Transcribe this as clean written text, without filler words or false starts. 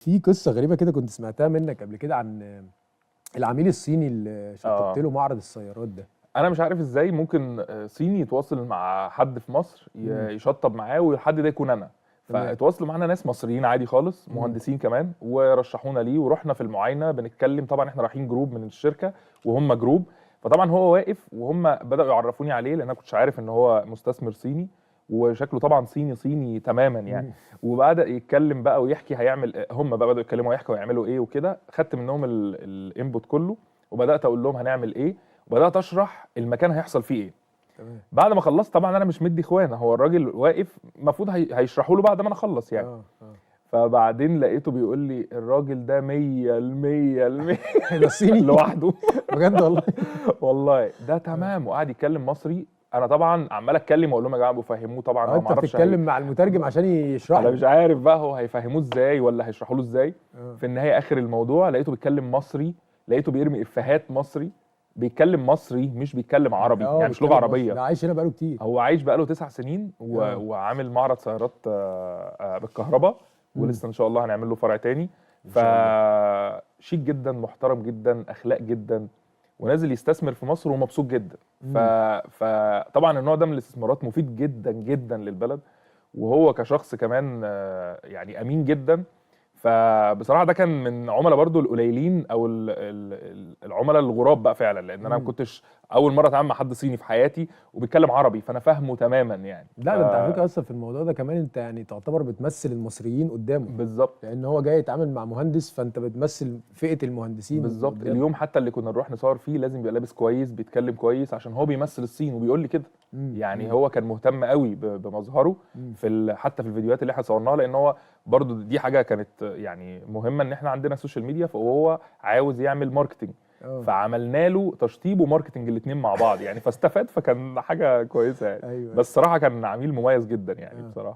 في قصة غريبة كده كنت سمعتها منك قبل كده عن العميل الصيني اللي شطبت له معرض السيارات ده. انا مش عارف ازاي ممكن صيني يتواصل مع حد في مصر يشطب معاه والحد ده يكون انا. تمام. فاتواصلوا معانا ناس مصريين عادي خالص، إمم. مهندسين كمان، ورشحونا ليه ورحنا في المعاينه بنتكلم. طبعا احنا رايحين جروب من الشركه وهم جروب، فطبعا هو واقف وهم بداوا يعرفوني عليه لان انا كنتش عارف ان هو مستثمر صيني، وشكله طبعا صيني تماما يعني. إمم. وبدا يتكلم بقى ويحكي هيعمل، هم بقى بداوا يتكلموا ويحكوا هيعملوا ايه وكده. خدت منهم الانبوت كله وبدات اقول لهم هنعمل ايه، وبدات اشرح المكان هيحصل فيه ايه. تمام. بعد ما خلصت طبعا انا مش مدي اخوانه، هو الراجل واقف المفروض هيشرحوا له بعد ما انا اخلص يعني. آه. فبعدين لقيته بيقول لي الراجل ده 100% ده الصيني لوحده. بجد والله. والله ده تمام، وقعد يتكلم مصري. انا طبعا عمال اتكلم واقول لهم يا جماعه بفهموه طبعا، هو ما أنت اعرفش بتتكلم مع المترجم عشان يشرح انا لك. مش عارف بقى هو هيفهموه ازاي ولا هيشرحوا له ازاي. آه. في النهايه اخر الموضوع لقيته بيتكلم مصري، لقيته بيرمي افيهات مصري، بيتكلم مصري مش بيتكلم عربي، يعني مش لغه بيتكلم مصري. عربيه. ده عايش هنا بقاله كتير. هو عايش بقاله 9 سنين وعامل معرض سيارات بالكهرباء، ولسه ان شاء الله هنعمل له فرع تاني. إن شاء الله. فشيك جدا، محترم جدا، اخلاق جدا، ونازل يستثمر في مصر ومبسوط جدا. فطبعا النوع ده من الاستثمارات مفيد جدا جدا للبلد، وهو كشخص كمان يعني امين جدا. فبصراحه ده كان من عملاء برضو القليلين او العملاء الغراب بقى فعلا، لان انا ما كنتش اول مره اتعامل مع حد صيني في حياتي وبيتكلم عربي، فانا فاهمه تماما يعني. لا ده انت على فكره اصلا في الموضوع ده كمان انت يعني تعتبر بتمثل المصريين قدامه. بالظبط، لان هو جاي يتعامل مع مهندس، فانت بتمثل فئه المهندسين بالظبط. قدامه. اليوم حتى اللي كنا نروح نصور فيه لازم يبقى لابس كويس، بيتكلم كويس، عشان هو بيمثل الصين وبيقول لي كده. يعني هو كان مهتم قوي بمظهره حتى في الفيديوهات اللي احنا صورناها، لان هو برضو دي حاجه كانت يعني مهمه، ان احنا عندنا السوشيال ميديا، فهو عاوز يعمل ماركتنج. فعملنا له تشطيب وماركتنج الاثنين مع بعض يعني، فاستفاد، فكان حاجه كويسه يعني. أيوة. بس صراحه كان عميل مميز جدا يعني بصراحه.